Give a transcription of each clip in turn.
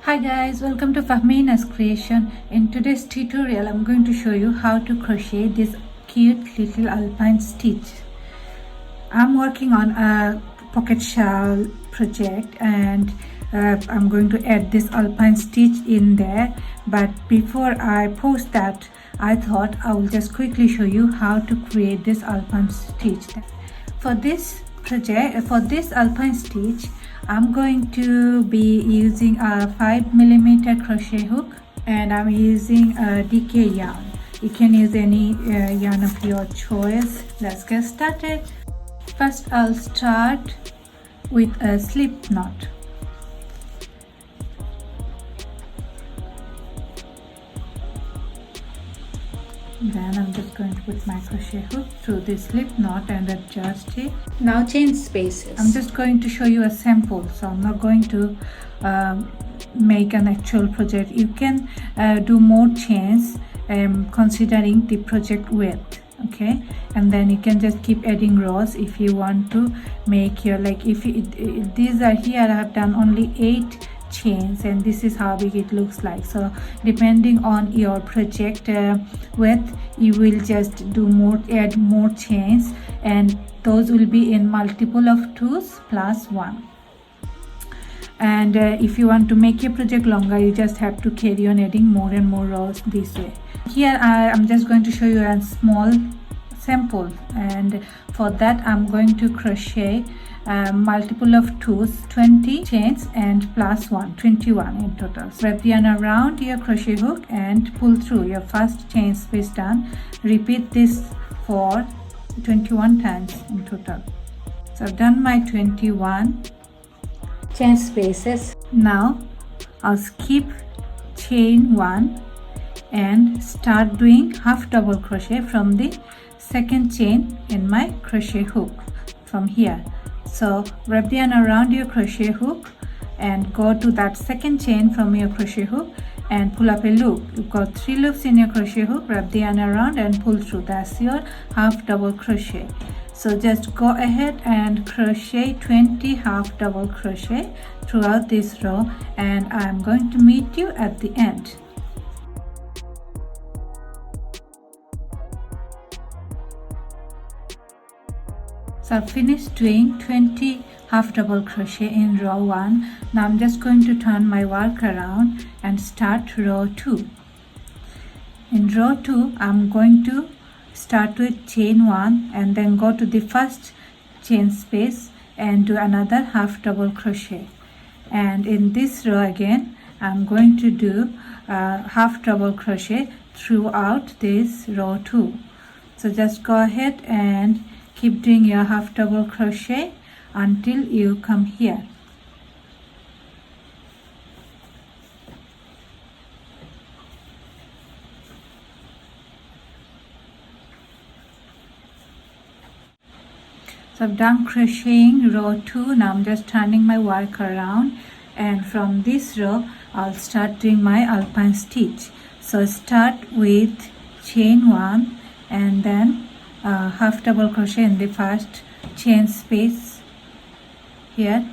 Hi guys, welcome to Fahmina's creation. In today's tutorial, I'm going to show you how to crochet this cute little alpine stitch. I'm working on a pocket shawl project and I'm going to add this alpine stitch in there. But before I post that, I thought I will just quickly show you how to create this alpine stitch. For this alpine stitch, I'm going to be using a 5mm crochet hook and I'm using a DK yarn. You can use any yarn of your choice. Let's get started. First, I'll start with a slip knot. Then I'm just going to put my crochet hook through this slip knot and adjust it. Now chain spaces. I'm just going to show you a sample, so I'm not going to make an actual project. You can do more chains considering the project width, okay? And then you can just keep adding rows if you want to make your, like, if these are here, I have done only 8 chains and this is how big it looks like. So depending on your project width, you will just add more chains, and those will be in multiple of 2s plus 1. And if you want to make your project longer, you just have to carry on adding more and more rows this way. Here I'm just going to show you a small sample, and for that I'm going to crochet multiple of 2s, 20 chains and plus 1, 21 in total. So wrap the yarn around your crochet hook and pull through your first chain space done. Repeat this for 21 times in total. So I've done my 21 chain spaces. Now I'll skip chain 1 and start doing half double crochet from the second chain in my crochet hook from here. So wrap the yarn around your crochet hook and go to that second chain from your crochet hook and pull up a loop. You've got 3 loops in your crochet hook. Wrap the yarn around and pull through. That's your half double crochet. So just go ahead and crochet 20 half double crochet throughout this row, and I'm going to meet you at the end. So I've finished doing 20 half double crochet in row 1. Now I'm just going to turn my work around and start row 2. In row 2, I'm going to start with chain 1 and then go to the first chain space and do another half double crochet. And in this row again, I'm going to do half double crochet throughout this row 2. So just go ahead and keep doing your half double crochet until you come here. So I've done crocheting row 2. Now I'm just turning my work around, and from this row I'll start doing my alpine stitch. So start with chain 1 and then half double crochet in the first chain space here.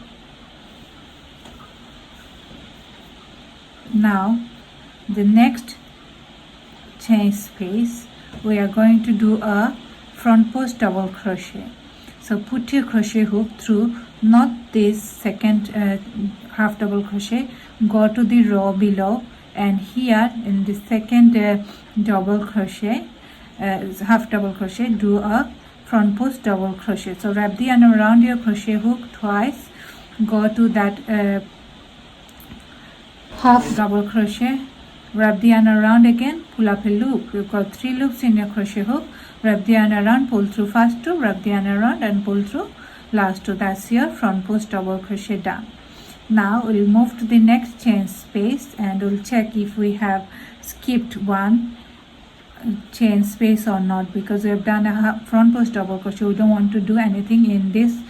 Now the next chain space we are going to do a front post double crochet. So put your crochet hook through not this second half double crochet, go to the row below, and here in the second double crochet, half double crochet, do a front post double crochet. So wrap the yarn around your crochet hook twice, go to that half double crochet, wrap the yarn around again, pull up a loop. You've got 3 loops in your crochet hook. Wrap the yarn around, pull through first 2, wrap the yarn around and pull through last 2. That's your front post double crochet done. Now we'll move to the next chain space and we'll check if we have skipped one chain space or not, because we have done a front post double crochet. We don't want to do anything in this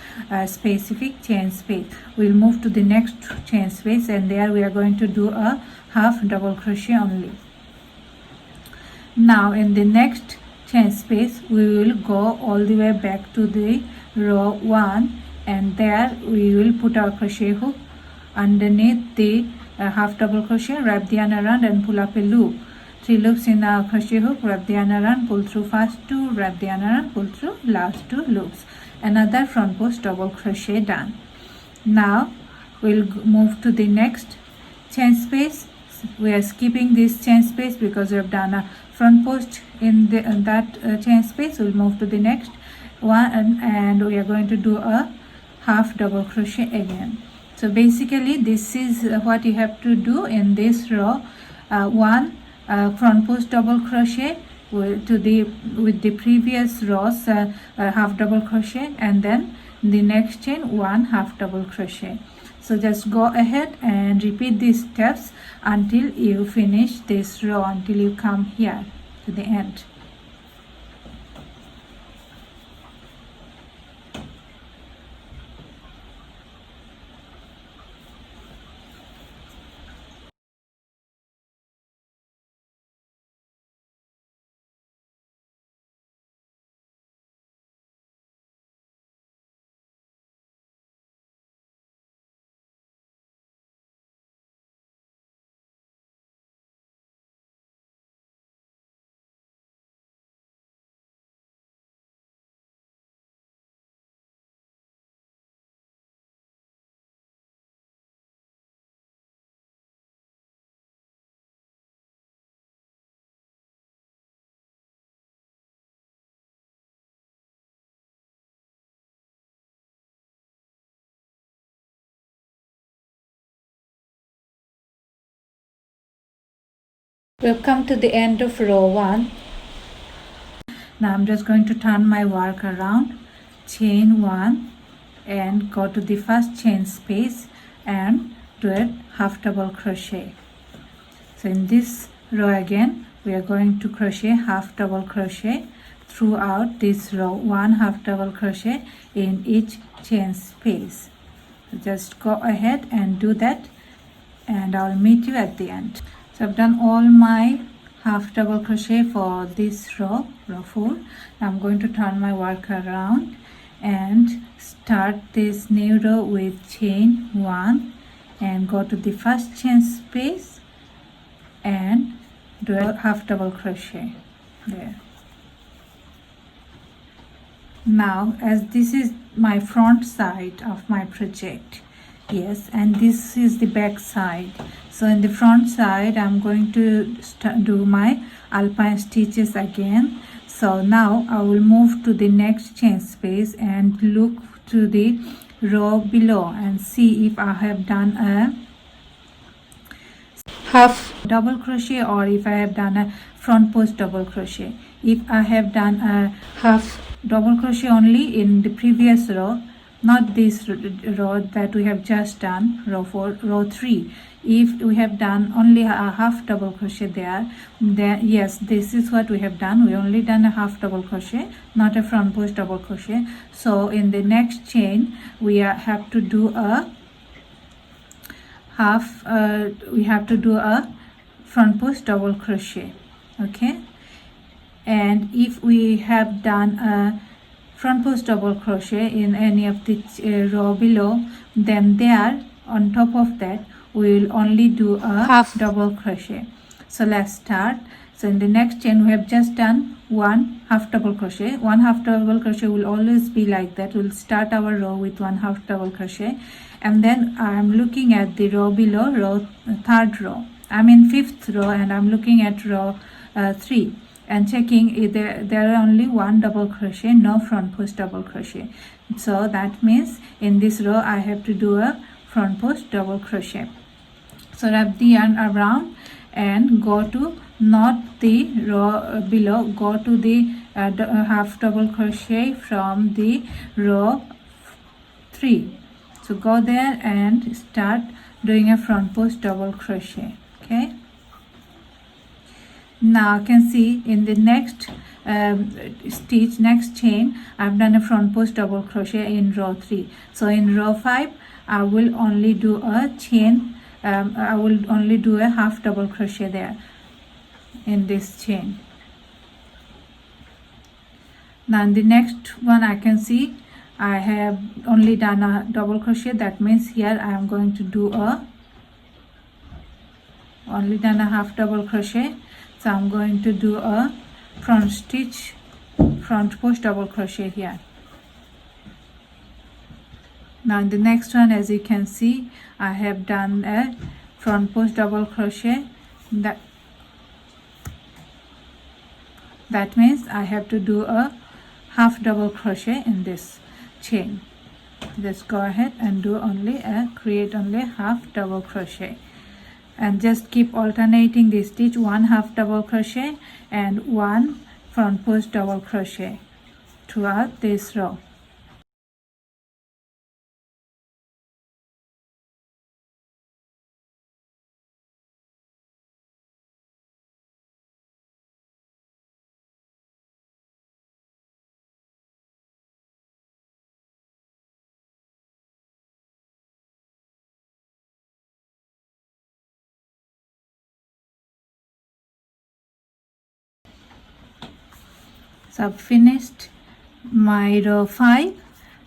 specific chain space. We'll move to the next chain space and there we are going to do a half double crochet only. Now in the next chain space we will go all the way back to the row 1 and there we will put our crochet hook underneath the half double crochet, wrap the yarn around and pull up a loop. 3 loops in a crochet hook, wrap the yarn around, pull through first 2, wrap the yarn around, pull through last 2 loops. Another front post double crochet done. Now we'll move to the next chain space. We are skipping this chain space because we have done a front post in that chain space. We'll move to the next one and we are going to do a half double crochet again. So basically this is what you have to do in this row. One front post double crochet with the previous rows half double crochet, and then the next chain 1 half double crochet. So just go ahead and repeat these steps until you finish this row, until you come here to the end. We've come to the end of row 1. Now I'm just going to turn my work around, chain 1 and go to the first chain space and do a half double crochet. So in this row again we are going to crochet half double crochet throughout this row, 1 half double crochet in each chain space. So just go ahead and do that and I'll meet you at the end. So I've done all my half double crochet for this row 4. Now I'm going to turn my work around and start this new row with chain 1 and go to the first chain space and do a half double crochet there. Now as this is my front side of my project, yes, and this is the back side. So in the front side I'm going to do my alpine stitches again. So now I will move to the next chain space and look to the row below and see if I have done a half double crochet or if I have done a front post double crochet. If I have done a half double crochet only in the previous row, not this row that we have just done, row 4, row 3. If we have done only a half double crochet there, then yes, this is what we have done. We only done a half double crochet, not a front post double crochet. So in the next chain we have to do a front post double crochet. Okay, and if we have done a front post double crochet in any of the row below, then there on top of that we will only do a half double crochet. So let's start. So in the next chain we have just done 1 half double crochet. 1 half double crochet will always be like that. We'll start our row with 1 half double crochet, and then I'm looking at the row below, row 3rd row. I'm in 5th row and I'm looking at row 3 and checking there are only 1 double crochet, no front post double crochet. So that means in this row I have to do a front post double crochet. So wrap the yarn around and go to not the row below, go to the half double crochet from the row 3. So go there and start doing a front post double crochet. Okay, now I can see in the next stitch, next chain, I've done a front post double crochet in row 3. So in row 5 I will only do a chain, I will only do a half double crochet there in this chain. Now in the next one I can see I have only done a double crochet. That means here I am going to do a only done a half double crochet, so I'm going to do a front stitch, front post double crochet here. Now in the next one, as you can see, I have done a front post double crochet. That means I have to do a half double crochet in this chain. Just go ahead and do create only half double crochet, and just keep alternating the stitch, one half double crochet and one front post double crochet throughout this row. So I've finished my row 5.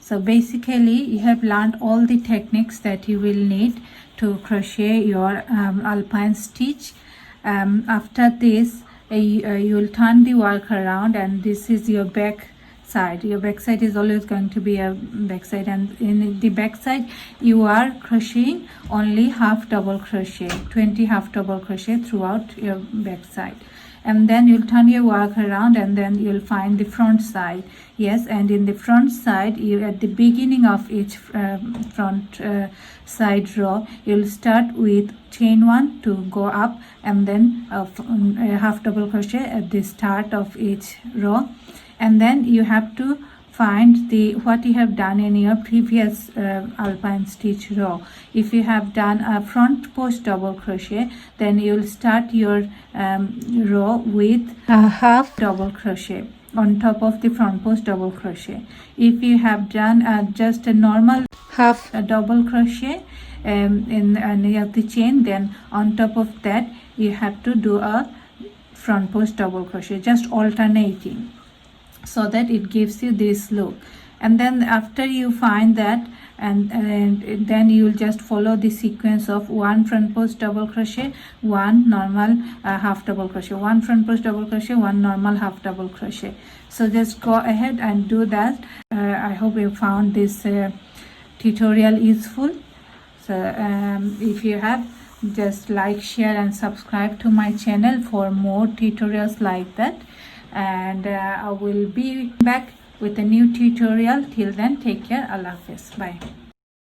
So basically you have learned all the techniques that you will need to crochet your alpine stitch. After this you will turn the work around, and this is your back side. Your back side is always going to be a back side, and in the back side you are crocheting only half double crochet, 20 half double crochet throughout your back side. And then you'll turn your work around, and then you'll find the front side. Yes, and in the front side, you at the beginning of each front side row, you'll start with chain 1 to go up, and then a half double crochet at the start of each row. And then you have to find what you have done in your previous alpine stitch row. If you have done a front post double crochet, then you'll start your row with a half double crochet on top of the front post double crochet. If you have done just a normal half double crochet in any of the chain, then on top of that you have to do a front post double crochet, just alternating, so that it gives you this look. And then after you find that, and then you will just follow the sequence of one front post double crochet, one normal half double crochet, one front post double crochet, one normal half double crochet. So just go ahead and do that. I hope you found this tutorial useful. So if you have, just like, share and subscribe to my channel for more tutorials like that. And I will be back with a new tutorial. Till then, take care. Allah Hafiz. Bye.